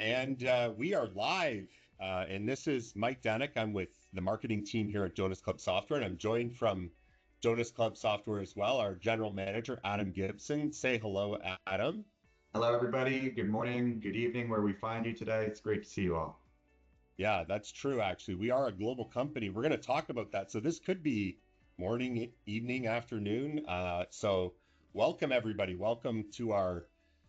And we are live. And this is Mike Danik. I'm with the marketing team here at Jonas Club Software, and I'm joined from Jonas Club Software as well, our general manager, Adam Gibson. Say hello, Adam. Hello, everybody. Good morning, good evening, where we find you today. It's great to see you all. Yeah, that's true, actually. We are a global company. We're going to talk about that. So this could be morning, evening, afternoon. So welcome, everybody. Welcome to our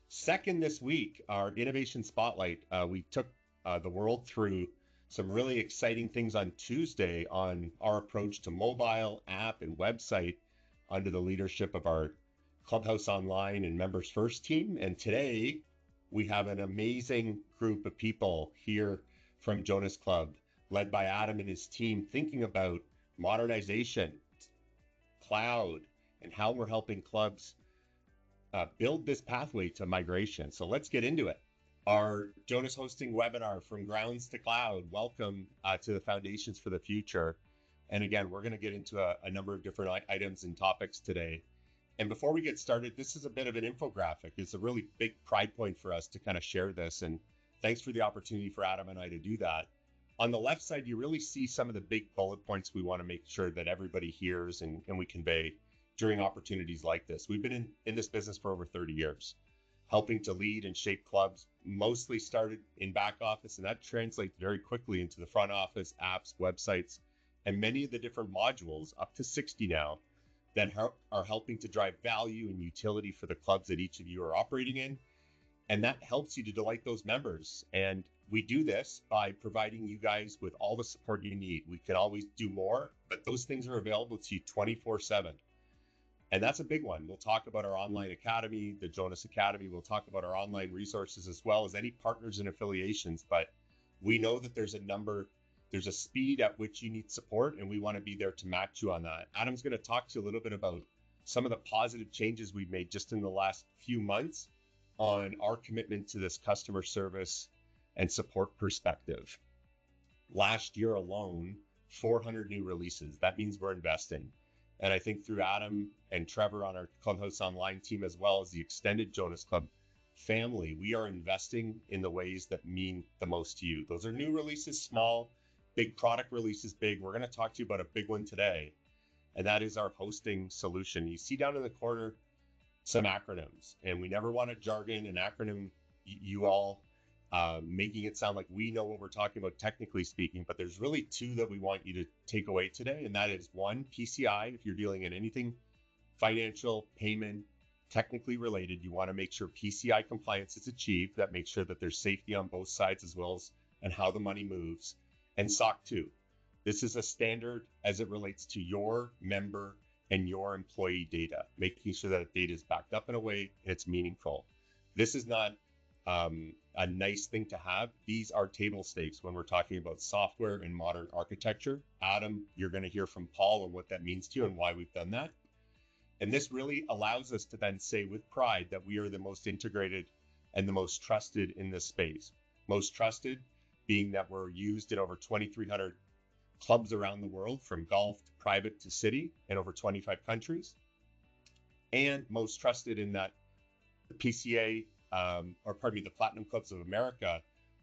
second this week, our Innovation Spotlight. We took the world through some really exciting things on Tuesday on our approach to mobile app and website under the leadership of our Clubhouse Online and Members First team. And today we have an amazing group of people here from Jonas Club, led by Adam and his team, thinking about modernization, cloud, and how we're helping clubs build this pathway to migration. So let's get into it. Our Jonas hosting webinar, From Grounds to Cloud. Welcome to the Foundations for the Future. And again, we're going to get into a number of different items and topics today. And before we get started, this is a bit of an infographic. It's a really big pride point for us to kind of share this. And thanks for the opportunity for Adam and I to do that. On the left side, you really see some of the big bullet points we want to make sure that everybody hears and we convey during opportunities like this. We've been in this business for over 30 years, helping to lead and shape clubs, mostly started in back office, and that translates very quickly into the front office, apps, websites, and many of the different modules, up to 60 now, that are helping to drive value and utility for the clubs that each of you are operating in. And that helps you to delight those members. And we do this by providing you guys with all the support you need. We can always do more, but those things are available to you 24/7. And that's a big one. We'll talk about our online academy, the Jonas Academy. We'll talk about our online resources as well as any partners and affiliations. But we know that there's a speed at which you need support, and we want to be there to match you on that. Adam's going to talk to you a little bit about some of the positive changes we've made just in the last few months on our commitment to this customer service and support perspective. Last year alone, 400 new releases. That means we're investing. And I think through Adam and Trevor on our Clubhouse Online team, as well as the extended Jonas Club family, we are investing in the ways that mean the most to you. Those are new releases, small, big product releases, big. We're going to talk to you about a big one today, and that is our hosting solution. You see down in the corner some acronyms, and we never want to jargon an acronym, you all making it sound like we know what we're talking about technically speaking, but there's really two that we want you to take away today, and that is one, PCI. If you're dealing in anything financial, payment, technically related, you want to make sure PCI compliance is achieved. That makes sure that there's safety on both sides as well as and how the money moves. And SOC 2. This is a standard as it relates to your member and your employee data, making sure that data is backed up in a way and it's meaningful. This is not a nice thing to have. These are table stakes when we're talking about software and modern architecture. Adam, you're going to hear from Paul on what that means to you and why we've done that. And this really allows us to then say with pride that we are the most integrated and the most trusted in this space. Most trusted being that we're used in over 2,300 clubs around the world, from golf to private to city, in over 25 countries. And most trusted in that the PCA, the Platinum Clubs of America,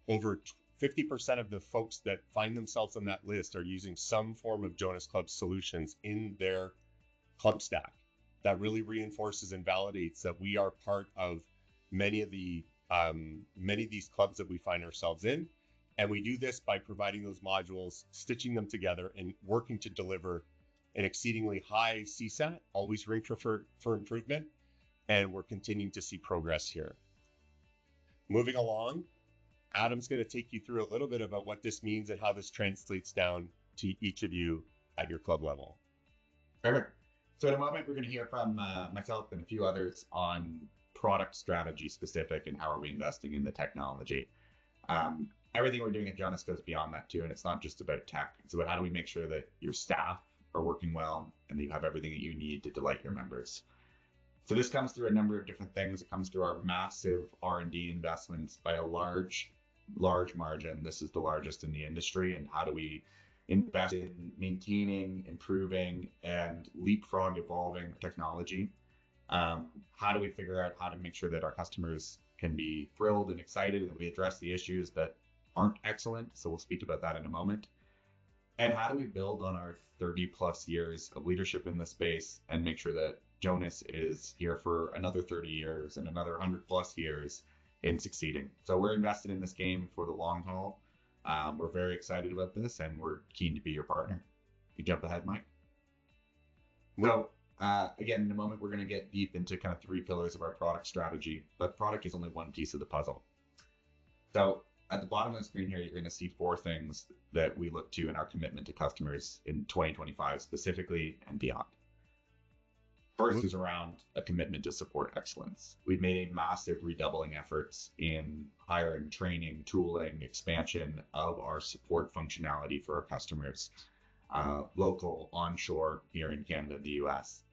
over 50% of the folks that find themselves on that list are using some form of Jonas Club solutions in their club stack. That really reinforces and validates that we are part of many of these clubs that we find ourselves in. And we do this by providing those modules, stitching them together, and working to deliver an exceedingly high CSAT, always room for improvement. And we're continuing to see progress here. Moving along, Adam's going to take you through a little bit about what this means and how this translates down to each of you at your club level. Perfect. So in a moment, we're going to hear from myself and a few others on product strategy specific and how are we investing in the technology. Everything we're doing at Jonas goes beyond that too, and it's not just about tech. It's about how do we make sure that your staff are working well and that you have everything that you need to delight your members. So this comes through a number of different things. It comes through our massive R&D investments by a large margin. This is the largest in the industry. And how do we invest in maintaining, improving, and leapfrog evolving technology How do we figure out how to make sure that our customers can be thrilled and excited and we address the issues that aren't excellent? So we'll speak about that in a moment. And how do we build on our 30 plus years of leadership in this space and make sure that Jonas is here for another 30 years and another 100 plus years in succeeding? So we're invested in this game for the long haul. We're very excited about this and we're keen to be your partner. You jump ahead, Mike. So again, in a moment, we're going to get deep into kind of three pillars of our product strategy, but product is only one piece of the puzzle. So at the bottom of the screen here, you're going to see four things that we look to in our commitment to customers in 2025 specifically and beyond. First is around a commitment to support excellence. We've made a massive redoubling efforts in hiring, training, tooling, expansion of our support functionality for our customers, local, onshore, here in Canada, the US,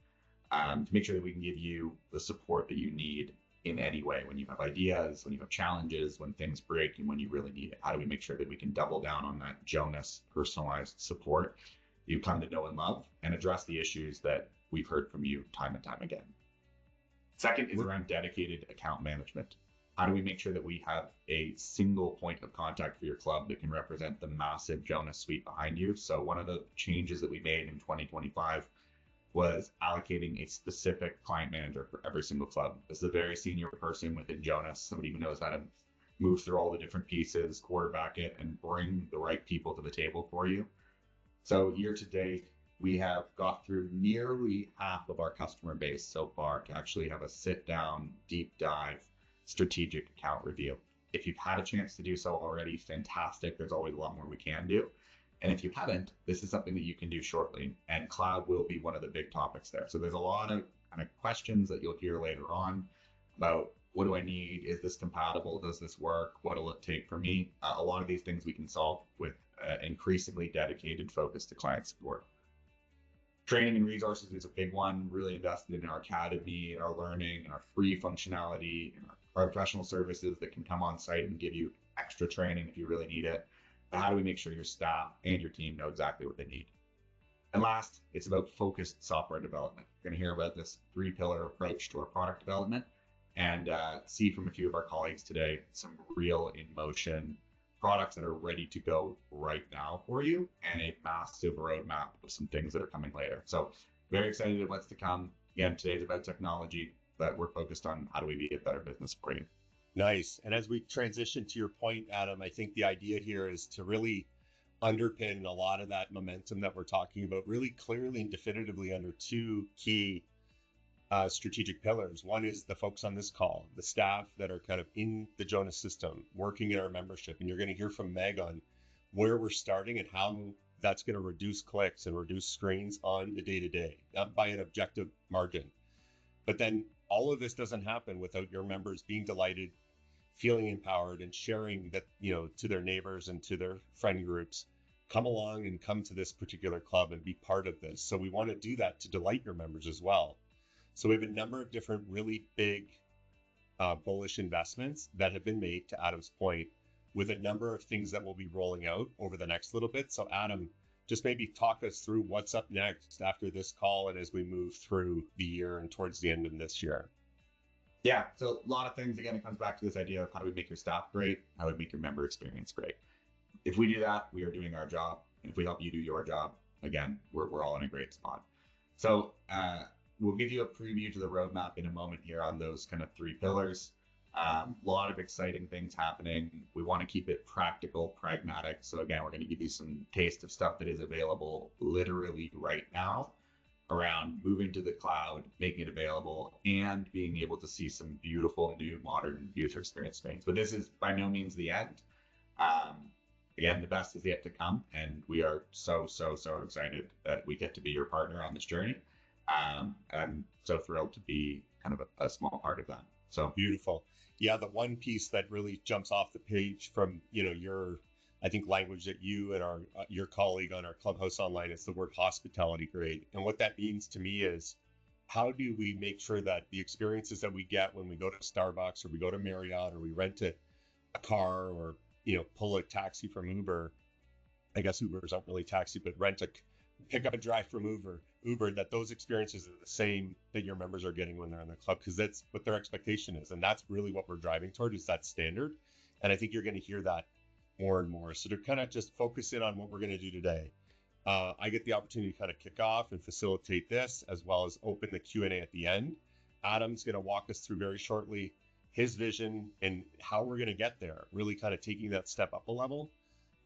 to make sure that we can give you the support that you need in any way when you have ideas, when you have challenges, when things break, and when you really need it. How do we make sure that we can double down on that Jonas personalized support you come to know and love and address the issues that we've heard from you time and time again? Second is around dedicated account management. How do we make sure that we have a single point of contact for your club that can represent the massive Jonas suite behind you? So one of the changes that we made in 2025 was allocating a specific client manager for every single club. This is a very senior person within Jonas, somebody who knows how to move through all the different pieces, quarterback it, and bring the right people to the table for you. So year to date, we have got through nearly half of our customer base so far to actually have a sit down, deep dive, strategic account review. If you've had a chance to do so already, fantastic. There's always a lot more we can do. And if you haven't, this is something that you can do shortly. And cloud will be one of the big topics there. So there's a lot of kind of questions that you'll hear later on about what do I need? Is this compatible? Does this work? What will it take for me? A lot of these things we can solve with increasingly dedicated focus to client support. Training and resources is a big one, really invested in our academy, our learning, and our free functionality, and our professional services that can come on site and give you extra training if you really need it. But how do we make sure your staff and your team know exactly what they need? And last, it's about focused software development. You're going to hear about this three-pillar approach to our product development and see from a few of our colleagues today some real in-motion products that are ready to go right now for you and a massive roadmap of some things that are coming later. So very excited at what's to come. Again, today's about technology, but we're focused on how do we be a better business for you. Nice. And as we transition to your point, Adam, I think the idea here is to really underpin a lot of that momentum that we're talking about really clearly and definitively under two key strategic pillars. One is the folks on this call, the staff that are kind of in the Jonas system, working in our membership. And you're going to hear from Meg on where we're starting and how that's going to reduce clicks and reduce screens on the day-to-day, not by an objective margin. But then all of this doesn't happen without your members being delighted, feeling empowered, and sharing that, to their neighbors and to their friend groups, come along and come to this particular club and be part of this. So we want to do that to delight your members as well. So we have a number of different really big bullish investments that have been made, to Adam's point, with a number of things that we'll be rolling out over the next little bit. So Adam, just maybe talk us through what's up next after this call and as we move through the year and towards the end of this year. Yeah, so a lot of things, again, it comes back to this idea of how do we make your staff great? How do we make your member experience great? If we do that, we are doing our job. And if we help you do your job, again, we're all in a great spot. So we'll give you a preview to the roadmap in a moment here on those kind of three pillars. A lot of exciting things happening. We want to keep it practical, pragmatic. So again, we're going to give you some taste of stuff that is available literally right now around moving to the cloud, making it available, and being able to see some beautiful new modern user experience things. But this is by no means the end. Again, the best is yet to come, and we are so excited that we get to be your partner on this journey. I'm so thrilled to be kind of a small part of that. So beautiful. Yeah, the one piece that really jumps off the page from your, I think, language that you and your colleague on our Clubhouse Online is the word hospitality grade. And what that means to me is, how do we make sure that the experiences that we get when we go to Starbucks or we go to Marriott or we rent a car or pull a taxi from Uber? I guess Ubers aren't really taxi, but rent pick up and drive from Uber, that those experiences are the same that your members are getting when they're in the club, because that's what their expectation is. And that's really what we're driving toward, is that standard. And I think you're going to hear that more and more. So to kind of just focus in on what we're going to do today, I get the opportunity to kind of kick off and facilitate this, as well as open the Q&A at the end. Adam's going to walk us through very shortly his vision and how we're going to get there, really kind of taking that step up a level.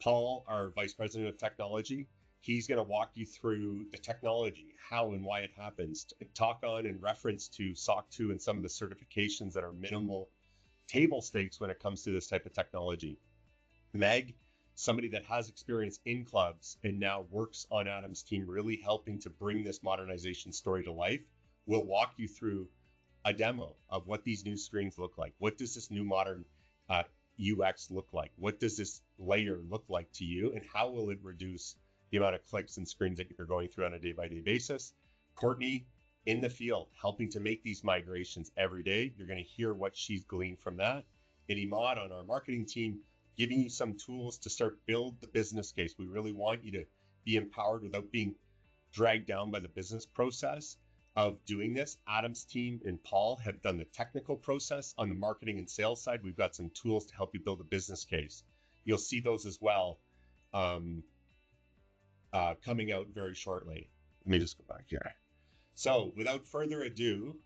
Paul, our Vice President of Technology, he's going to walk you through the technology, how and why it happens, talk on in reference to SOC 2 and some of the certifications that are minimal table stakes when it comes to this type of technology. Meg, somebody that has experience in clubs and now works on Adam's team, really helping to bring this modernization story to life, will walk you through a demo of what these new screens look like. What does this new modern UX look like? What does this layer look like to you? And how will it reduce the amount of clicks and screens that you're going through on a day-by-day basis? Courtney, in the field, helping to make these migrations every day. You're going to hear what she's gleaned from that. And Imad on our marketing team, giving you some tools to start build the business case. We really want you to be empowered without being dragged down by the business process of doing this. Adam's team and Paul have done the technical process. On the marketing and sales side, we've got some tools to help you build a business case. You'll see those as well coming out very shortly. Let me just go back here. So without further ado,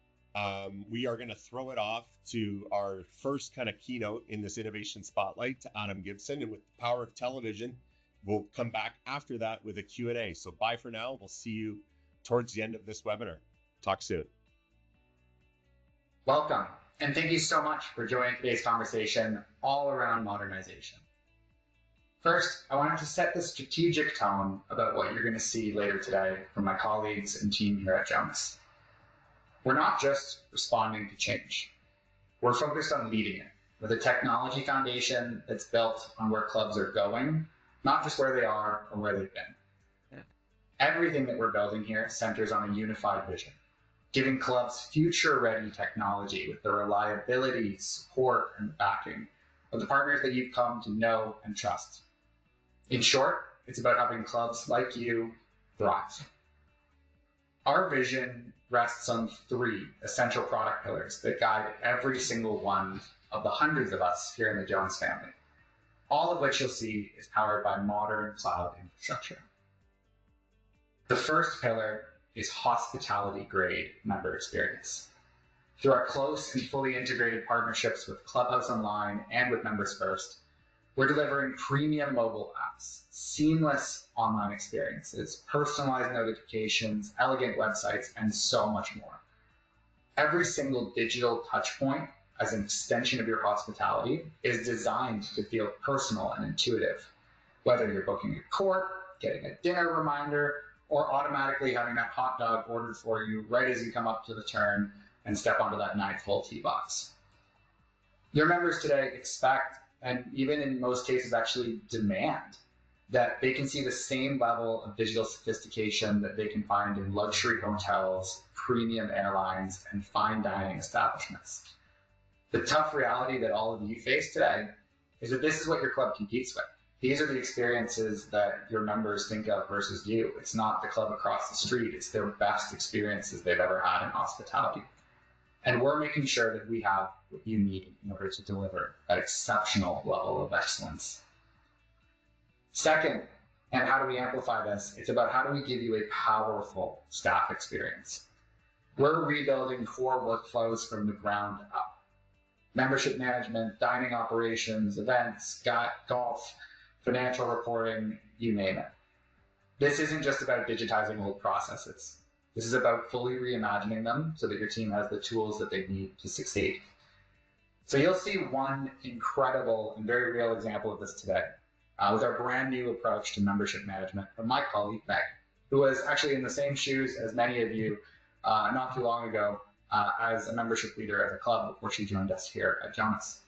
we are going to throw it off to our first kind of keynote in this innovation spotlight, to Adam Gibson. And with the power of television, we'll come back after that with a Q&A. So bye for now. We'll see you towards the end of this webinar. Talk soon. Welcome, and thank you so much for joining today's conversation all around modernization. First, I wanted to set the strategic tone about what you're going to see later today from my colleagues and team here at Jonas. We're not just responding to change. We're focused on leading it with a technology foundation that's built on where clubs are going, not just where they are or where they've been. Everything that we're building here centers on a unified vision, giving clubs future-ready technology with the reliability, support, and backing of the partners that you've come to know and trust. In short, it's about helping clubs like you thrive. Our vision rests on 3 essential product pillars that guide every single one of the hundreds of us here in the Jonas family, all of which you'll see is powered by modern cloud infrastructure. The first pillar is hospitality-grade member experience. Through our close and fully integrated partnerships with Clubhouse Online and with Members First, we're delivering premium mobile apps, seamless online experiences, personalized notifications, elegant websites, and so much more. Every single digital touchpoint as an extension of your hospitality is designed to feel personal and intuitive, whether you're booking a court, getting a dinner reminder, or automatically having that hot dog ordered for you right as you come up to the turn and step onto that 9th hole tee box. Your members today expect, and even in most cases actually demand, that they can see the same level of digital sophistication that they can find in luxury hotels, premium airlines, and fine dining establishments. The tough reality that all of you face today is that this is what your club competes with. These are the experiences that your members think of versus you. It's not the club across the street. It's their best experiences they've ever had in hospitality. And we're making sure that we have what you need in order to deliver that exceptional level of excellence. Second, and how do we amplify this? It's about how do we give you a powerful staff experience. We're rebuilding core workflows from the ground up. Membership management, dining operations, events, golf, financial reporting, you name it. This isn't just about digitizing old processes. This is about fully reimagining them so that your team has the tools that they need to succeed. So you'll see one incredible and very real example of this today with our brand new approach to membership management from my colleague, Meg, who was actually in the same shoes as many of you not too long ago as a membership leader at a club before she joined us here at Jonas.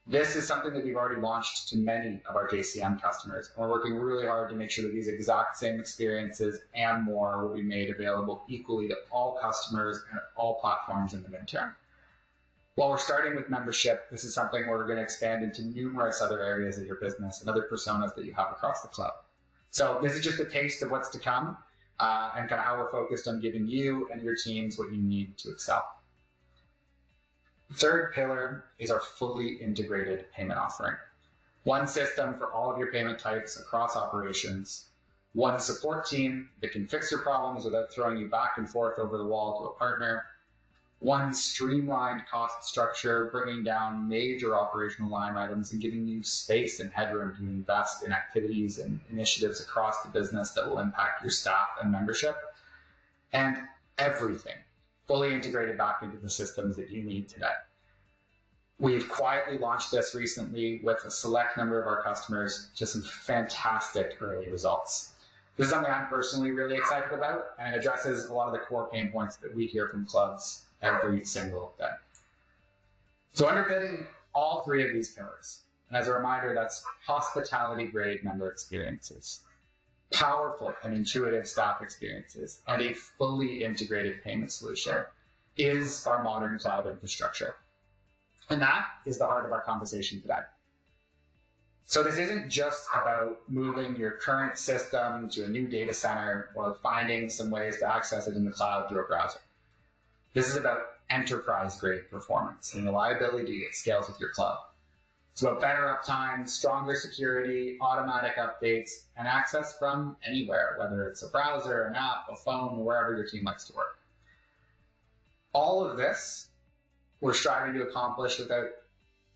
This is something that we've already launched to many of our JCM customers. And we're working really hard to make sure that these exact same experiences and more will be made available equally to all customers and all platforms in the midterm. While we're starting with membership, this is something where we're going to expand into numerous other areas of your business and other personas that you have across the club. So this is just a taste of what's to come, and kind of how we're focused on giving you and your teams what you need to excel. Third pillar is our fully integrated payment offering. One system for all of your payment types across operations, one support team that can fix your problems without throwing you back and forth over the wall to a partner, one streamlined cost structure, bringing down major operational line items and giving you space and headroom to invest in activities and initiatives across the business that will impact your staff and membership, and everything fully integrated back into the systems that you need today. We've quietly launched this recently with a select number of our customers to some fantastic early results. This is something I'm personally really excited about, and it addresses a lot of the core pain points that we hear from clubs every single day. So underpinning all three of these pillars, and as a reminder, that's hospitality-grade member experiences, powerful and intuitive staff experiences, and a fully integrated payment solution, is our modern cloud infrastructure. And that is the heart of our conversation today. So this isn't just about moving your current system to a new data center or finding some ways to access it in the cloud through a browser. This is about enterprise-grade performance and reliability that scales with your club. It's about better uptime, stronger security, automatic updates, and access from anywhere, whether it's a browser, an app, a phone, or wherever your team likes to work. All of this we're striving to accomplish without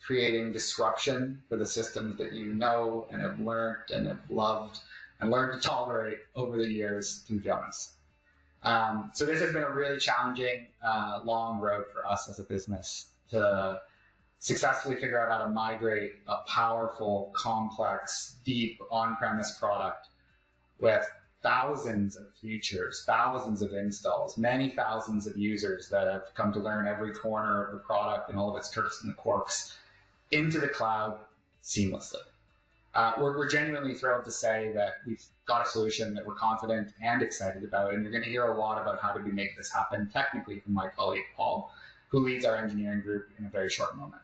creating disruption for the systems that you know and have learned and have loved and learned to tolerate over the years through Jonas. So this has been a really challenging, long road for us as a business to successfully figure out how to migrate a powerful, complex, deep on-premise product with thousands of features, thousands of installs, many thousands of users that have come to learn every corner of the product and all of its tricks and quirks into the cloud seamlessly. We're genuinely thrilled to say that we've got a solution that we're confident and excited about, and you're going to hear a lot about how do we make this happen technically from my colleague Paul, who leads our engineering group, in a very short moment.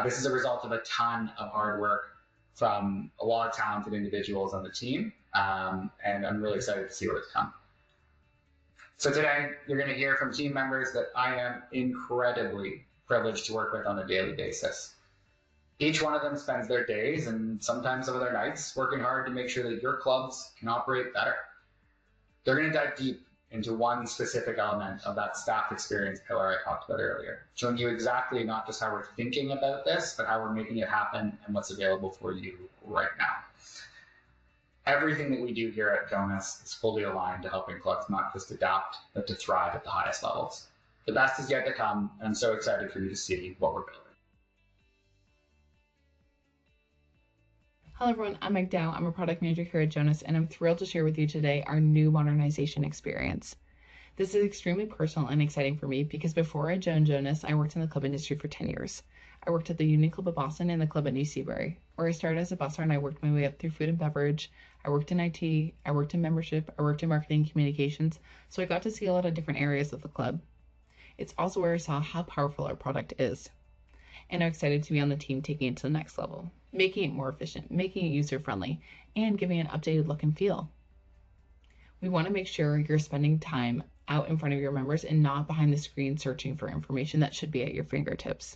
This is a result of a ton of hard work from a lot of talented individuals on the team, and I'm really excited to see what's come. So today, you're going to hear from team members that I am incredibly privileged to work with on a daily basis. Each one of them spends their days and sometimes some of their nights working hard to make sure that your clubs can operate better. They're going to dive deep into one specific element of that staff experience pillar I talked about earlier, showing you exactly not just how we're thinking about this, but how we're making it happen and what's available for you right now. Everything that we do here at Jonas is fully aligned to helping clubs not just adapt, but to thrive at the highest levels. The best is yet to come, and I'm so excited for you to see what we're building. Hello everyone, I'm Meg Dow. I'm a product manager here at Jonas, and I'm thrilled to share with you today our new modernization experience. This is extremely personal and exciting for me because before I joined Jonas, I worked in the club industry for 10 years. I worked at the Union Club of Boston and the club at New Seabury, where I started as a busser and I worked my way up through food and beverage. I worked in IT, I worked in membership, I worked in marketing and communications, so I got to see a lot of different areas of the club. It's also where I saw how powerful our product is. And I'm excited to be on the team taking it to the next level, making it more efficient, making it user-friendly, and giving it an updated look and feel. We want to make sure you're spending time out in front of your members and not behind the screen searching for information that should be at your fingertips.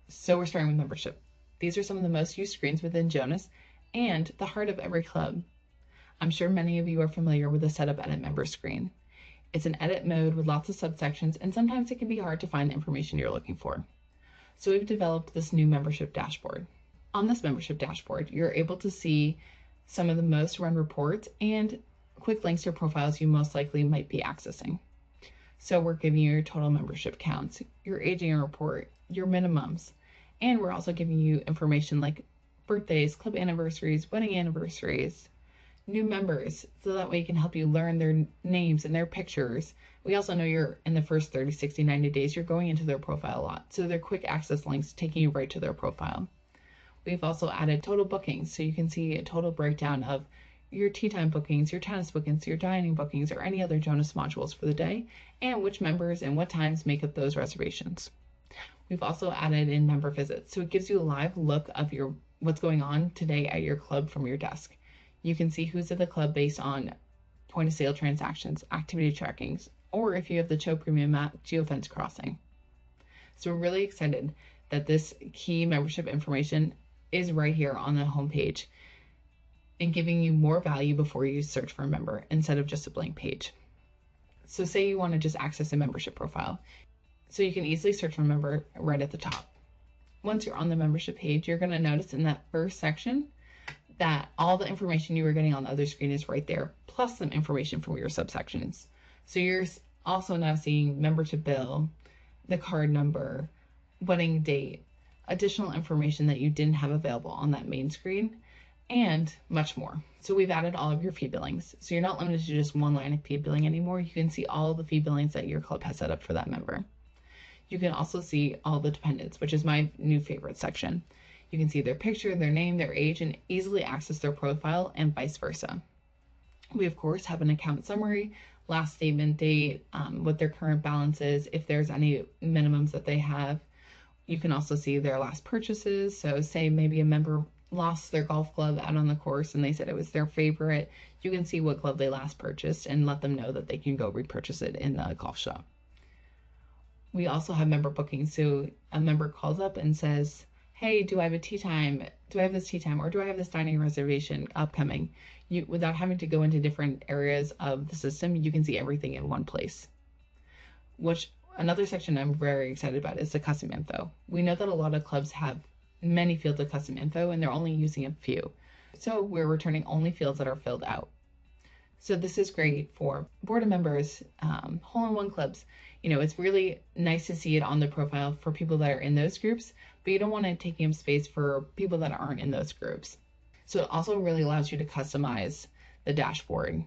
So we're starting with membership. These are some of the most used screens within Jonas and the heart of every club. I'm sure many of you are familiar with the Setup Edit Member screen. It's an edit mode with lots of subsections, and sometimes it can be hard to find the information you're looking for. So we've developed this new membership dashboard. On this membership dashboard, you're able to see some of the most run reports and quick links to profiles you most likely might be accessing. So we're giving you your total membership counts, your aging report, your minimums, and we're also giving you information like birthdays, club anniversaries, wedding anniversaries, new members, so that way it can help you learn their names and their pictures. We also know you're in the first 30, 60, 90 days, you're going into their profile a lot. So they're quick access links taking you right to their profile. We've also added total bookings, so you can see a total breakdown of your tea time bookings, your tennis bookings, your dining bookings, or any other Jonas modules for the day, and which members and what times make up those reservations. We've also added in member visits, so it gives you a live look of what's going on today at your club from your desk. You can see who's at the club based on point of sale transactions, activity trackings, or if you have the Cho Premium map, geofence crossing. So we're really excited that this key membership information is right here on the homepage and giving you more value before you search for a member instead of just a blank page. So say you want to just access a membership profile. So you can easily search for a member right at the top. Once you're on the membership page, you're going to notice in that first section that all the information you were getting on the other screen is right there, plus some information from your subsections. So you're also now seeing member to bill, the card number, wedding date, additional information that you didn't have available on that main screen, and much more. So we've added all of your fee billings. So you're not limited to just one line of fee billing anymore. You can see all the fee billings that your club has set up for that member. You can also see all the dependents, which is my new favorite section. You can see their picture, their name, their age, and easily access their profile and vice versa. We, of course, have an account summary, last statement date, what their current balance is, if there's any minimums that they have. You can also see their last purchases. So say maybe a member lost their golf club out on the course and they said it was their favorite. You can see what club they last purchased and let them know that they can go repurchase it in the golf shop. We also have member bookings. So a member calls up and says, hey, do I have a tea time? Do I have this tea time? Or do I have this dining reservation upcoming? Without having to go into different areas of the system, you can see everything in one place. Which another section I'm very excited about is the custom info. We know that a lot of clubs have many fields of custom info and they're only using a few. So we're returning only fields that are filled out. So this is great for board members, hole-in-one clubs. It's really nice to see it on the profile for people that are in those groups, but you don't want to take up space for people that aren't in those groups. So it also really allows you to customize the dashboard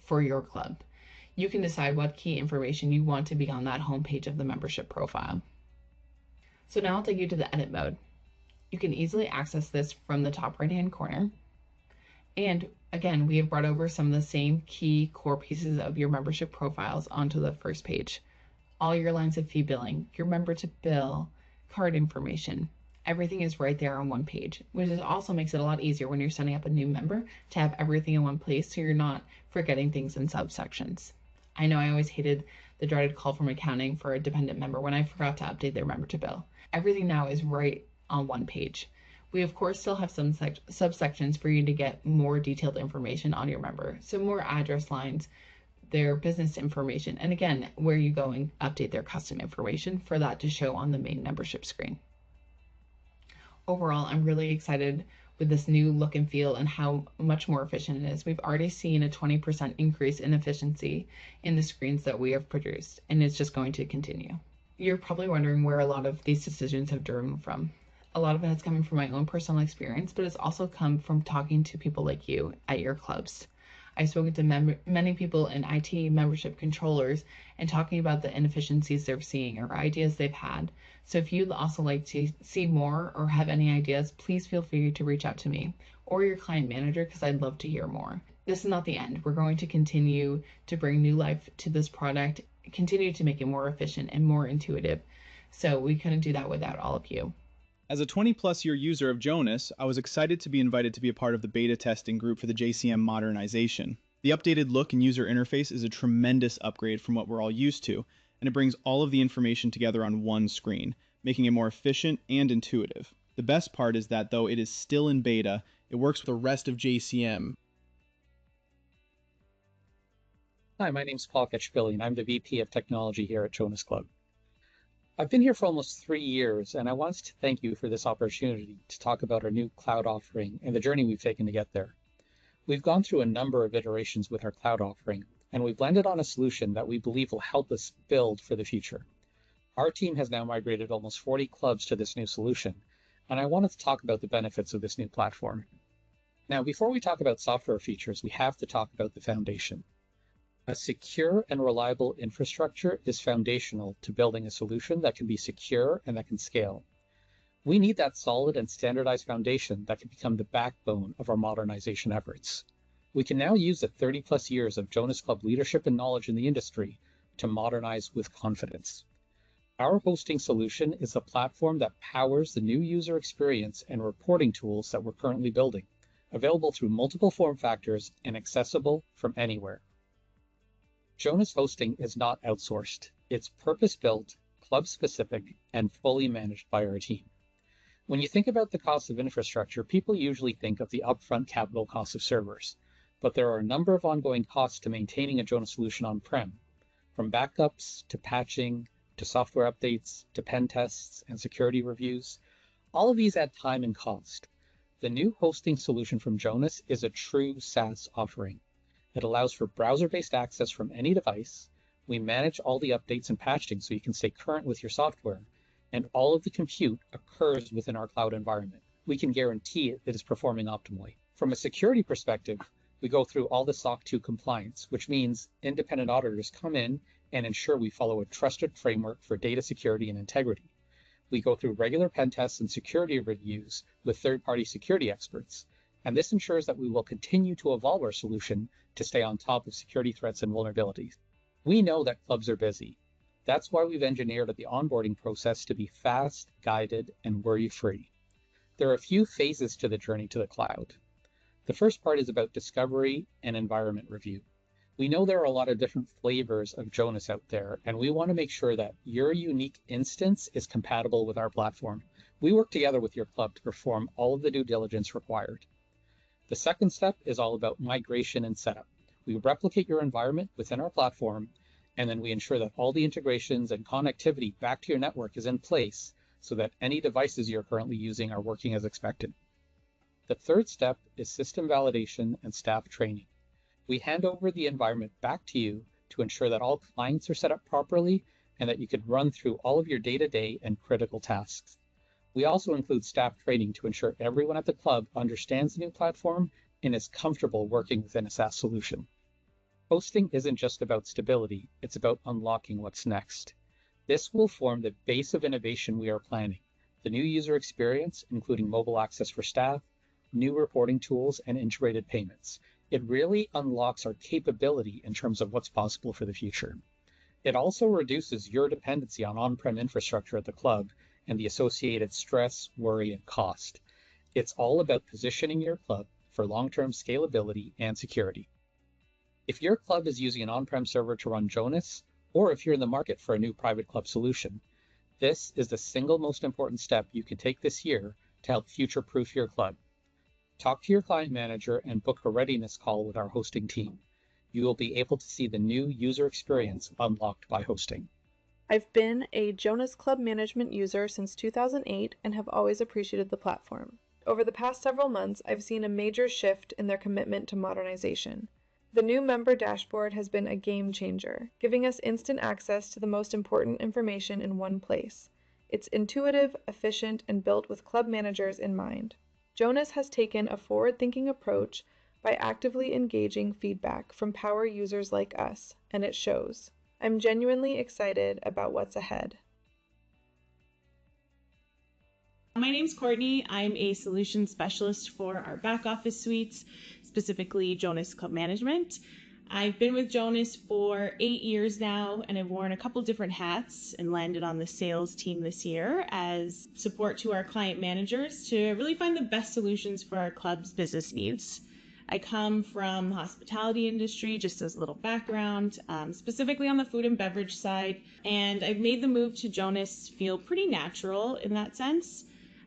for your club. You can decide what key information you want to be on that homepage of the membership profile. So now I'll take you to the edit mode. You can easily access this from the top right-hand corner. And again, we have brought over some of the same key core pieces of your membership profiles onto the first page. All your lines of fee billing, your member to bill, card information, everything is right there on one page, which also makes it a lot easier when you're setting up a new member to have everything in one place so you're not forgetting things in subsections. I know I always hated the dreaded call from accounting for a dependent member when I forgot to update their member to bill. Everything now is right on one page. We of course still have some subsections for you to get more detailed information on your member. So more address lines, their business information, and again, where you go and update their custom information for that to show on the main membership screen. Overall, I'm really excited with this new look and feel and how much more efficient it is. We've already seen a 20% increase in efficiency in the screens that we have produced, and it's just going to continue. You're probably wondering where a lot of these decisions have driven from. A lot of it has come from my own personal experience, but it's also come from talking to people like you at your clubs. I've spoken to many people in IT, membership controllers, and talking about the inefficiencies they're seeing or ideas they've had. So if you'd also like to see more or have any ideas, please feel free to reach out to me or your client manager because I'd love to hear more. This is not the end. We're going to continue to bring new life to this product, continue to make it more efficient and more intuitive. So we couldn't do that without all of you. As a 20-plus year user of Jonas, I was excited to be invited to be a part of the beta testing group for the JCM modernization. The updated look and user interface is a tremendous upgrade from what we're all used to, and it brings all of the information together on one screen, making it more efficient and intuitive. The best part is that though it is still in beta, it works with the rest of JCM. Hi, my name's Paul Ketchbilly, and I'm the VP of Technology here at Jonas Club. I've been here for almost 3 years, and I wanted to thank you for this opportunity to talk about our new cloud offering and the journey we've taken to get there. We've gone through a number of iterations with our cloud offering, and we've landed on a solution that we believe will help us build for the future. Our team has now migrated almost 40 clubs to this new solution, and I wanted to talk about the benefits of this new platform. Now, before we talk about software features, we have to talk about the foundation. A secure and reliable infrastructure is foundational to building a solution that can be secure and that can scale. We need that solid and standardized foundation that can become the backbone of our modernization efforts. We can now use the 30-plus years of Jonas Club leadership and knowledge in the industry to modernize with confidence. Our hosting solution is a platform that powers the new user experience and reporting tools that we're currently building, available through multiple form factors and accessible from anywhere. Jonas hosting is not outsourced. It's purpose-built, club-specific, and fully managed by our team. When you think about the cost of infrastructure, people usually think of the upfront capital cost of servers, but there are a number of ongoing costs to maintaining a Jonas solution on-prem, from backups to patching, to software updates, to pen tests and security reviews. All of these add time and cost. The new hosting solution from Jonas is a true SaaS offering. It allows for browser-based access from any device. We manage all the updates and patching so you can stay current with your software, and all of the compute occurs within our cloud environment. We can guarantee it is performing optimally. From a security perspective, we go through all the SOC 2 compliance, which means independent auditors come in and ensure we follow a trusted framework for data security and integrity. We go through regular pen tests and security reviews with third-party security experts, and this ensures that we will continue to evolve our solution to stay on top of security threats and vulnerabilities. We know that clubs are busy. That's why we've engineered the onboarding process to be fast, guided, and worry-free. There are a few phases to the journey to the cloud. The first part is about discovery and environment review. We know there are a lot of different flavors of Jonas out there, and we want to make sure that your unique instance is compatible with our platform. We work together with your club to perform all of the due diligence required. The second step is all about migration and setup. We replicate your environment within our platform, and then we ensure that all the integrations and connectivity back to your network is in place so that any devices you're currently using are working as expected. The third step is system validation and staff training. We hand over the environment back to you to ensure that all clients are set up properly and that you can run through all of your day-to-day and critical tasks. We also include staff training to ensure everyone at the club understands the new platform and is comfortable working within a SaaS solution. Hosting isn't just about stability, it's about unlocking what's next. This will form the base of innovation we are planning. The new user experience, including mobile access for staff, new reporting tools, and integrated payments. It really unlocks our capability in terms of what's possible for the future. It also reduces your dependency on on-prem infrastructure at the club and the associated stress, worry, and cost. It's all about positioning your club for long-term scalability and security. If your club is using an on-prem server to run Jonas, or if you're in the market for a new private club solution, this is the single most important step you can take this year to help future-proof your club. Talk to your client manager and book a readiness call with our hosting team. You will be able to see the new user experience unlocked by hosting. I've been a Jonas Club management user since 2008 and have always appreciated the platform. Over the past several months, I've seen a major shift in their commitment to modernization. The new member dashboard has been a game changer, giving us instant access to the most important information in one place. It's intuitive, efficient, and built with club managers in mind. Jonas has taken a forward-thinking approach by actively engaging feedback from power users like us, and it shows. I'm genuinely excited about what's ahead. My name's Courtney. I'm a solution specialist for our back office suites, specifically Jonas Club Management. I've been with Jonas for 8 years now, and I've worn a couple different hats and landed on the sales team this year as support to our client managers to really find the best solutions for our club's business needs. I come from the hospitality industry, just as a little background, specifically on the food and beverage side, and I've made the move to Jonas feel pretty natural in that sense.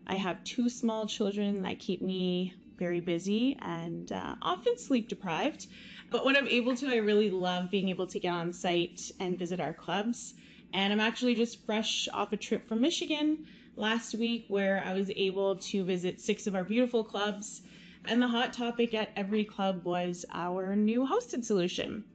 I have 2 small children that keep me very busy and often sleep deprived. But when I'm able to, I really love being able to get on site and visit our clubs. And I'm actually just fresh off a trip from Michigan last week where I was able to visit 6 of our beautiful clubs. And the hot topic at every club was our new hosted solution.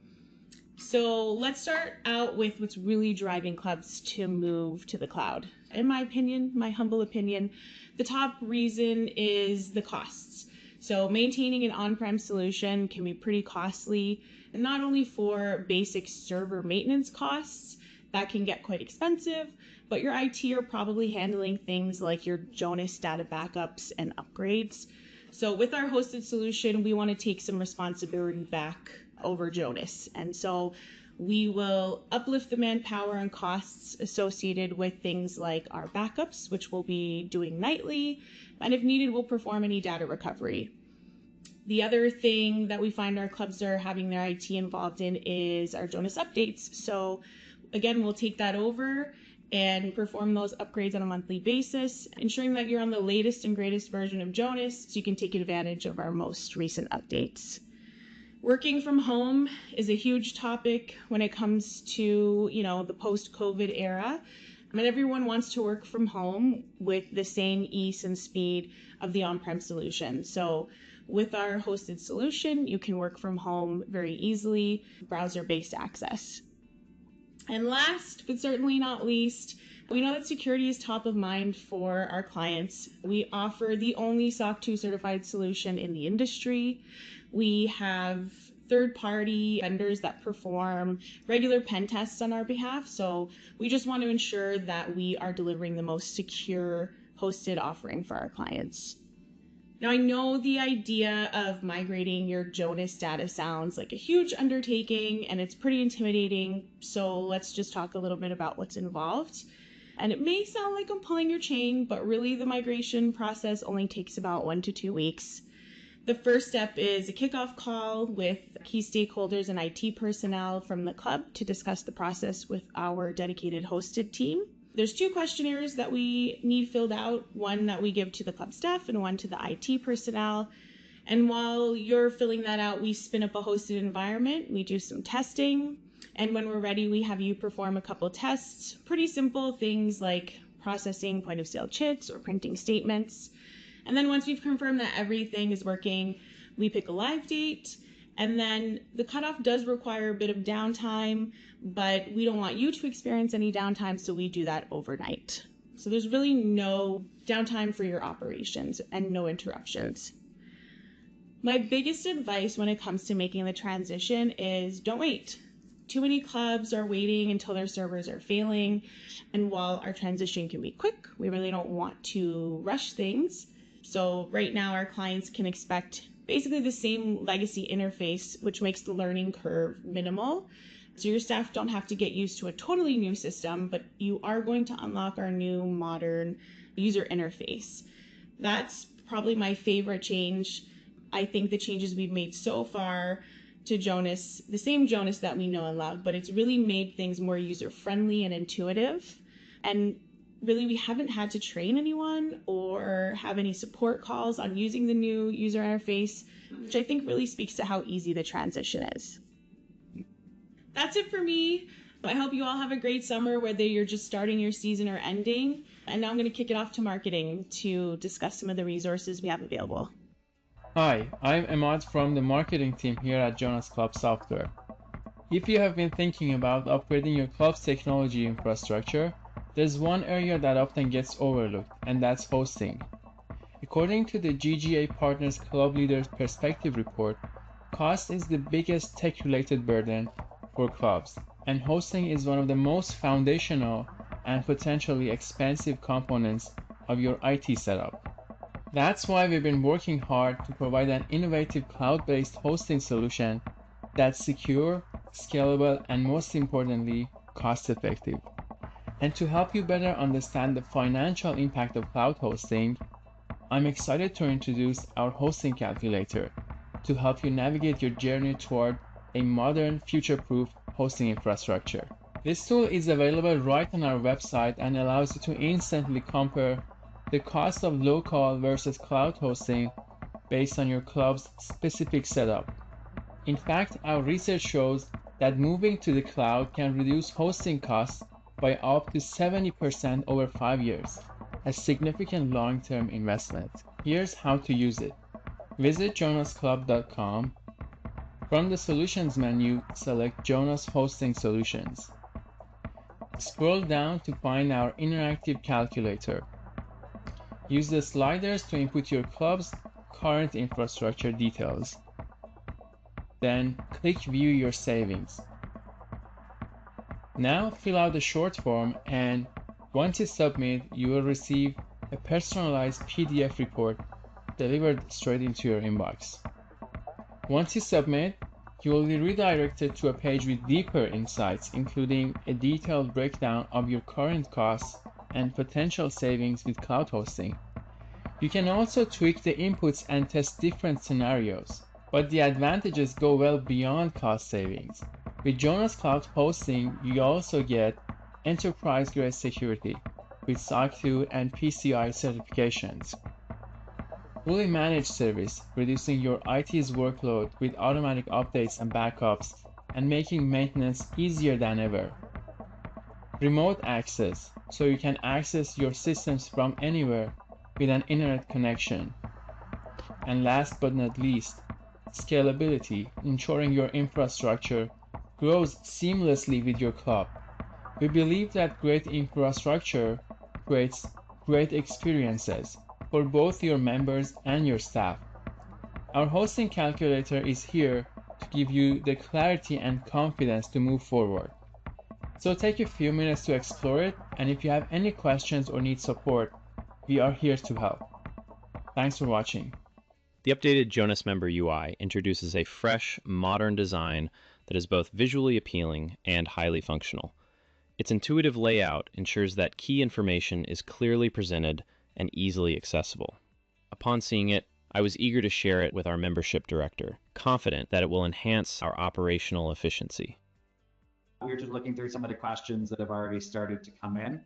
So let's start out with what's really driving clubs to move to the cloud. In my opinion, my humble opinion, the top reason is the costs. So maintaining an on-prem solution can be pretty costly, and not only for basic server maintenance costs, that can get quite expensive, but your IT are probably handling things like your Jonas data backups and upgrades. So with our hosted solution, we want to take some responsibility back over Jonas. And so we will uplift the manpower and costs associated with things like our backups, which we'll be doing nightly, and if needed, we'll perform any data recovery. The other thing that we find our clubs are having their IT involved in is our Jonas updates. So again, we'll take that over and perform those upgrades on a monthly basis, ensuring that you're on the latest and greatest version of Jonas so you can take advantage of our most recent updates. Working from home is a huge topic when it comes to, the post-COVID era. I mean, everyone wants to work from home with the same ease and speed of the on-prem solution. So with our hosted solution, you can work from home very easily, browser-based access. And last, but certainly not least, we know that security is top of mind for our clients. We offer the only SOC 2 certified solution in the industry. We have third-party vendors that perform regular pen tests on our behalf. So we just want to ensure that we are delivering the most secure hosted offering for our clients. Now, I know the idea of migrating your Jonas data sounds like a huge undertaking and it's pretty intimidating. So let's just talk a little bit about what's involved. And it may sound like I'm pulling your chain, but really the migration process only takes about 1 to 2 weeks. The first step is a kickoff call with key stakeholders and IT personnel from the club to discuss the process with our dedicated hosted team. There's 2 questionnaires that we need filled out, one that we give to the club staff and one to the IT personnel. And while you're filling that out, we spin up a hosted environment, we do some testing, and when we're ready, we have you perform a couple tests, pretty simple things like processing point of sale chits or printing statements. And then once we've confirmed that everything is working, we pick a live date. And then the cutoff does require a bit of downtime, but we don't want you to experience any downtime, so we do that overnight. So there's really no downtime for your operations and no interruptions. My biggest advice when it comes to making the transition is don't wait. Too many clubs are waiting until their servers are failing. And while our transition can be quick, we really don't want to rush things. So right now our clients can expect basically the same legacy interface, which makes the learning curve minimal. So your staff don't have to get used to a totally new system, but you are going to unlock our new modern user interface. That's probably my favorite change. I think the changes we've made so far to Jonas, the same Jonas that we know and love, but it's really made things more user-friendly and intuitive. And really, we haven't had to train anyone or have any support calls on using the new user interface, which I think really speaks to how easy the transition is. That's it for me. I hope you all have a great summer, whether you're just starting your season or ending. And now I'm going to kick it off to marketing to discuss some of the resources we have available. Hi, I'm Emad from the marketing team here at Jonas Club Software. If you have been thinking about upgrading your club's technology infrastructure, there's one area that often gets overlooked, and that's hosting. According to the GGA Partners Club Leaders Perspective report, cost is the biggest tech-related burden for clubs, and hosting is one of the most foundational and potentially expensive components of your IT setup. That's why we've been working hard to provide an innovative cloud-based hosting solution that's secure, scalable, and most importantly, cost-effective. And to help you better understand the financial impact of cloud hosting, I'm excited to introduce our hosting calculator to help you navigate your journey toward a modern, future-proof hosting infrastructure. This tool is available right on our website and allows you to instantly compare the cost of local versus cloud hosting based on your club's specific setup. In fact, our research shows that moving to the cloud can reduce hosting costs by up to 70% over 5 years, a significant long-term investment. Here's how to use it. Visit jonasclub.com. From the Solutions menu, select Jonas Hosting Solutions. Scroll down to find our interactive calculator. Use the sliders to input your club's current infrastructure details. Then click View Your Savings. Now fill out the short form, and once you submit, you will receive a personalized PDF report delivered straight into your inbox. Once you submit, you will be redirected to a page with deeper insights, including a detailed breakdown of your current costs and potential savings with cloud hosting. You can also tweak the inputs and test different scenarios, but the advantages go well beyond cost savings. With Jonas Cloud Hosting, you also get enterprise-grade security with SOC 2 and PCI certifications. Fully managed service, reducing your IT's workload with automatic updates and backups and making maintenance easier than ever. Remote access, so you can access your systems from anywhere with an internet connection. And last but not least, scalability, ensuring your infrastructure grows seamlessly with your club. We believe that great infrastructure creates great experiences for both your members and your staff. Our hosting calculator is here to give you the clarity and confidence to move forward. So take a few minutes to explore it, and if you have any questions or need support, we are here to help. Thanks for watching. The updated Jonas Member UI introduces a fresh, modern design that is both visually appealing and highly functional. Its intuitive layout ensures that key information is clearly presented and easily accessible. Upon seeing it, I was eager to share it with our membership director, confident that it will enhance our operational efficiency. We were just looking through some of the questions that have already started to come in.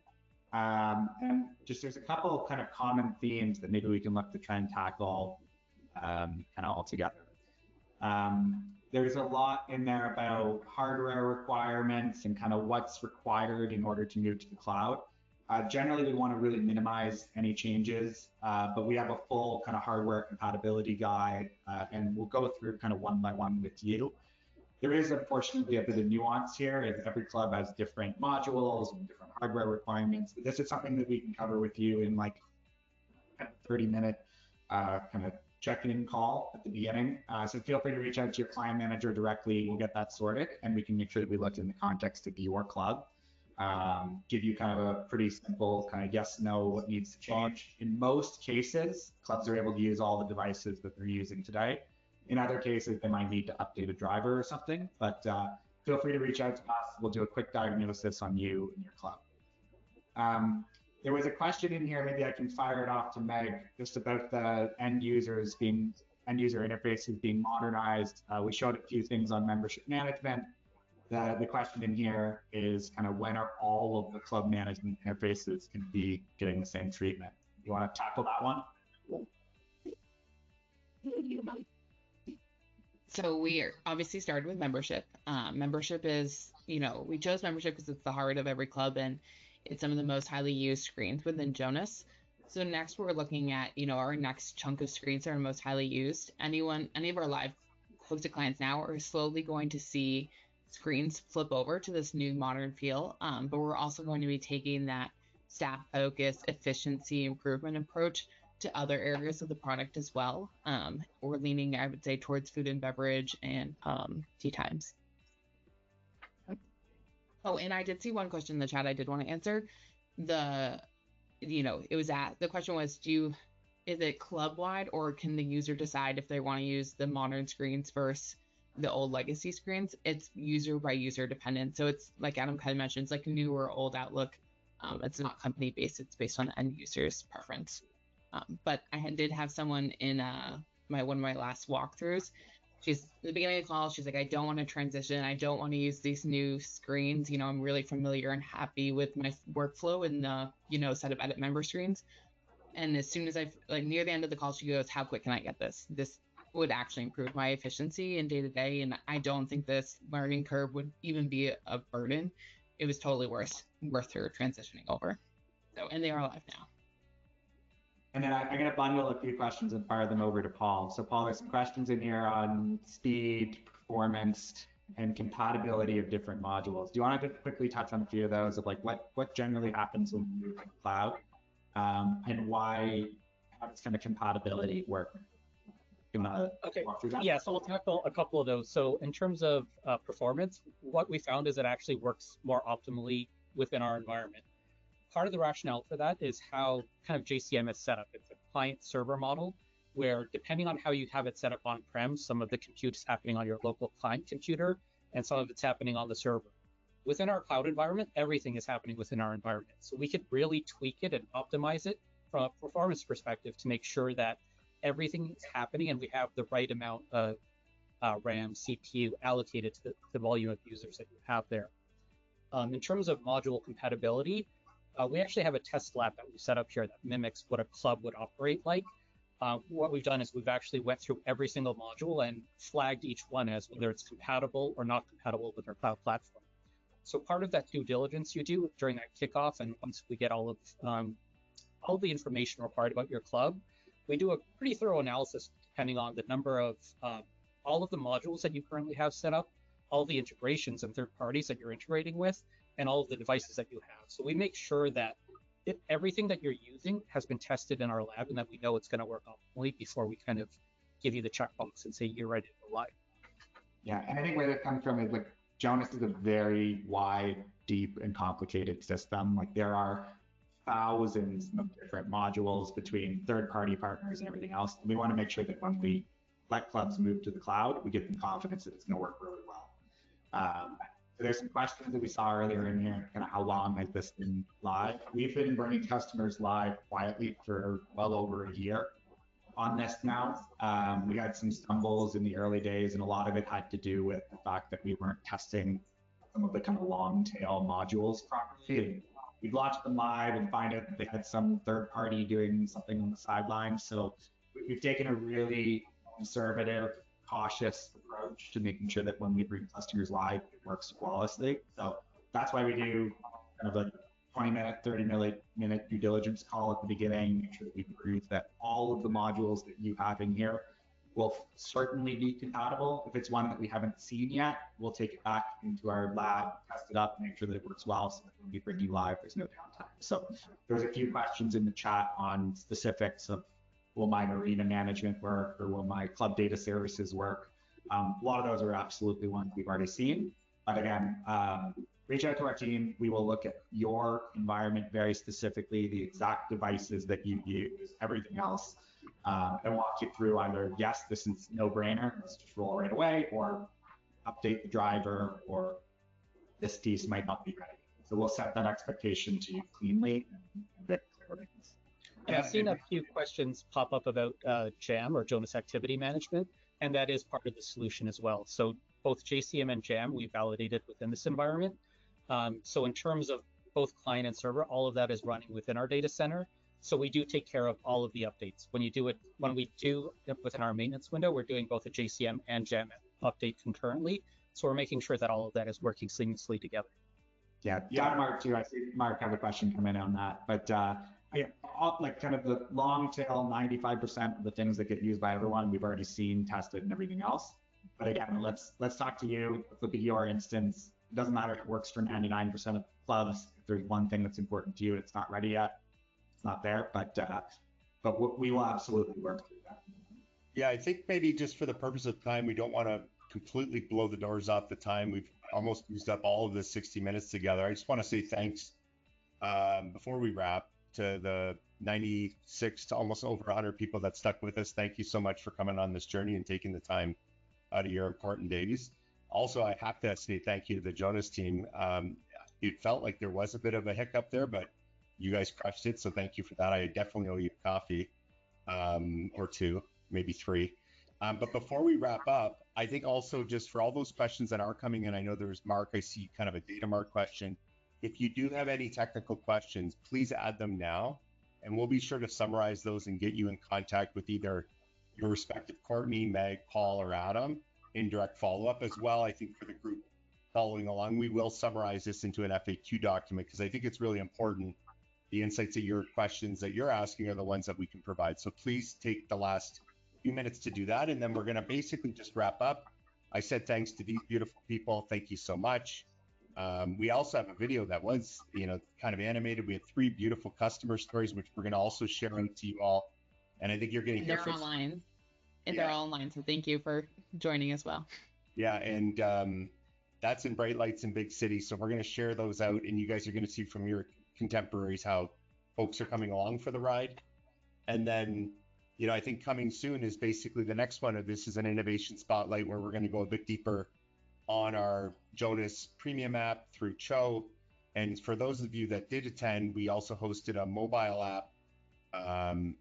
And just there's a couple of kind of common themes that maybe we can look to try and tackle kind of all together. There's a lot in there about hardware requirements and kind of what's required in order to move to the cloud. Generally, we want to really minimize any changes, but we have a full kind of hardware compatibility guide, and we'll go through kind of one by one with you. There is unfortunately a bit of nuance here, as every club has different modules and different hardware requirements. But this is something that we can cover with you in like a 30-minute kind of check-in call at the beginning. So feel free to reach out to your client manager directly. We'll get that sorted, and we can make sure that we look in the context of your club. Give you kind of a pretty simple kind of yes, no, what needs to change. In most cases, clubs are able to use all the devices that they're using today. In other cases, they might need to update a driver or something, but feel free to reach out to us. We'll do a quick diagnosis on you and your club. There was a question in here, maybe I can fire it off to Meg, just about the end user interfaces being modernized. We showed a few things on membership management. The question in here is kind of when are all of the club management interfaces going to be getting the same treatment? You want to tackle that one? So we obviously started with membership. Membership is, we chose membership because it's the heart of every club and it's some of the most highly used screens within Jonas. So next we're looking at, our next chunk of screens that are most highly used. Any of our live hosted clients now are slowly going to see screens flip over to this new modern feel. But we're also going to be taking that staff focus, efficiency improvement approach to other areas of the product as well. We're leaning, I would say, towards food and beverage and tea times. Oh, and I did see one question in the chat I did want to answer. The question was, is it club wide or can the user decide if they want to use the modern screens versus the old legacy screens? It's user by user dependent. So it's like Adam kind of mentioned, it's like new or old Outlook. It's not company based, it's based on the end user's preference. But I did have someone in one of my last walkthroughs. She's at the beginning of the call. She's like, I don't want to transition. I don't want to use these new screens. I'm really familiar and happy with my workflow and the set of edit member screens. And as soon as near the end of the call, she goes, how quick can I get this? This would actually improve my efficiency in day to day. And I don't think this learning curve would even be a burden. It was totally worth her transitioning over. So, and they are live now. And then I'm going to bundle a few questions and fire them over to Paul. So Paul, there's some questions in here on speed, performance, and compatibility of different modules. Do you want to just quickly touch on a few of those of like what generally happens when you move to the cloud and how does kind of compatibility work? Okay. Yeah, so we'll tackle a couple of those. So in terms of performance, what we found is it actually works more optimally within our environment. Part of the rationale for that is how kind of JCM is set up. It's a client-server model where depending on how you have it set up on-prem, some of the compute is happening on your local client computer and some of it's happening on the server. Within our cloud environment, everything is happening within our environment. So we could really tweak it and optimize it from a performance perspective to make sure that everything is happening and we have the right amount of RAM, CPU allocated to the volume of users that you have there. In terms of module compatibility, we actually have a test lab that we set up here that mimics what a club would operate like. What we've done is we've actually went through every single module and flagged each one as whether it's compatible or not compatible with our cloud platform. So part of that due diligence you do during that kickoff, and once we get all of the information required about your club, we do a pretty thorough analysis depending on the number of all of the modules that you currently have set up, all the integrations and third parties that you're integrating with, and all of the devices that you have. So we make sure that everything that you're using has been tested in our lab and that we know it's going to work optimally before we kind of give you the checkbox and say you're ready to go live. Yeah, and I think where that comes from is like Jonas is a very wide, deep, and complicated system. Like there are thousands of different modules between third-party partners and everything else. And we want to make sure that when we let clubs move to the cloud, we get them confidence that it's going to work really well. So there's some questions that we saw earlier in here, kind of how long has this been live? We've been bringing customers live quietly for well over a year on this now. We had some stumbles in the early days, and a lot of it had to do with the fact that we weren't testing some of the kind of long tail modules properly. We'd launch them live and find out that they had some third party doing something on the sidelines. So we've taken a really conservative, cautious approach to making sure that when we bring customers live, it works flawlessly. So that's why we do kind of like 20-minute, 30-minute due diligence call at the beginning, make sure that we prove that all of the modules that you have in here will certainly be compatible. If it's one that we haven't seen yet, we'll take it back into our lab, test it up, make sure that it works well, so that when we bring you live, there's no downtime. So there's a few questions in the chat on specifics of will my marina management work or will my club data services work? A lot of those are absolutely ones we've already seen. But again, reach out to our team. We will look at your environment very specifically, the exact devices that you use, everything else, and walk you through either, yes, this is no brainer, let's just roll right away, or update the driver, or this piece might not be ready. So we'll set that expectation to you cleanly. I've seen a few questions pop up about JAM or Jonas Activity Management, and that is part of the solution as well. So both JCM and JAM we validated within this environment. So in terms of both client and server, all of that is running within our data center. So we do take care of all of the updates. When we do it within our maintenance window, we're doing both a JCM and JAM update concurrently. So we're making sure that all of that is working seamlessly together. Yeah, Mark too. I see Mark have a question come in on that, but like kind of the long tail 95% of the things that get used by everyone, we've already seen, tested, and everything else. But again, let's talk to you. Let's look at your instance. It doesn't matter if it works for 99% of clubs. If there's one thing that's important to you, it's not ready yet. It's not there, but we will absolutely work through that. Yeah, I think maybe just for the purpose of time, we don't want to completely blow the doors off the time. We've almost used up all of the 60 minutes together. I just want to say thanks before we wrap to the 96 to almost over 100 people that stuck with us. Thank you so much for coming on this journey and taking the time out of your important days. Also, I have to say thank you to the Jonas team. It felt like there was a bit of a hiccup there, but you guys crushed it. So thank you for that. I definitely owe you a coffee or two, maybe three. But before we wrap up, I think also just for all those questions that are coming in, I know there's Mark, I see kind of a data mark question. If you do have any technical questions, please add them now, and we'll be sure to summarize those and get you in contact with either your respective Courtney, Meg, Paul, or Adam in direct follow-up as well. I think for the group following along, we will summarize this into an FAQ document because I think it's really important. The insights of your questions that you're asking are the ones that we can provide. So please take the last few minutes to do that, and then we're going to basically just wrap up. I said thanks to these beautiful people. Thank you so much. We also have a video that was, kind of animated. We had 3 beautiful customer stories, which we're going to also share out to you all. And I think you're going to hear from online. And they're all online. So thank you for joining as well. Yeah. And that's in Bright Lights in Big City. So we're going to share those out, and you guys are going to see from your contemporaries how folks are coming along for the ride. And then, I think coming soon is basically the next one of this is an innovation spotlight where we're going to go a bit deeper on our Jonas premium app through Cho. And for those of you that did attend, we also hosted a mobile app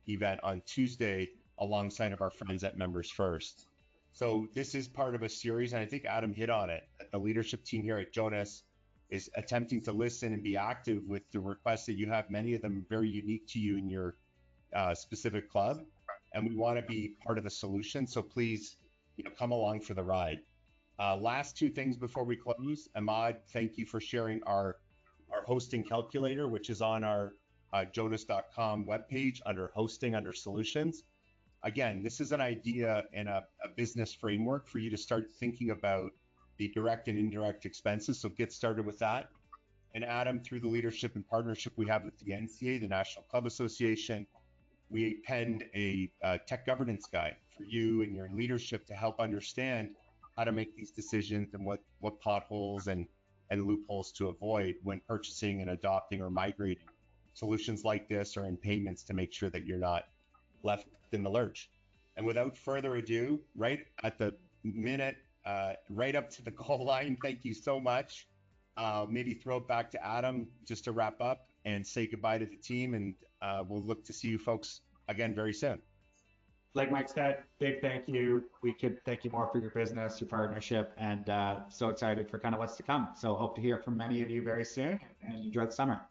event on Tuesday alongside of our friends at Members First. So this is part of a series, and I think Adam hit on it. The leadership team here at Jonas is attempting to listen and be active with the requests that you have, many of them very unique to you in your specific club. And we want to be part of the solution. So please, come along for the ride. Last two things before we close. Ahmad, thank you for sharing our hosting calculator, which is on our jonas.com webpage under hosting, under solutions. Again, this is an idea and a business framework for you to start thinking about the direct and indirect expenses. So get started with that. And Adam, through the leadership and partnership we have with the NCA, the National Club Association, we penned a tech governance guide for you and your leadership to help understand how to make these decisions and what potholes and loopholes to avoid when purchasing and adopting or migrating solutions like this or in payments, to make sure that you're not left in the lurch. And without further ado, right at the minute, right up to the goal line, thank you so much. Maybe throw it back to Adam just to wrap up and say goodbye to the team. And we'll look to see you folks again very soon. Like Mike said, big thank you. We could thank you more for your business, your partnership, and so excited for kind of what's to come. So hope to hear from many of you very soon, and enjoy the summer.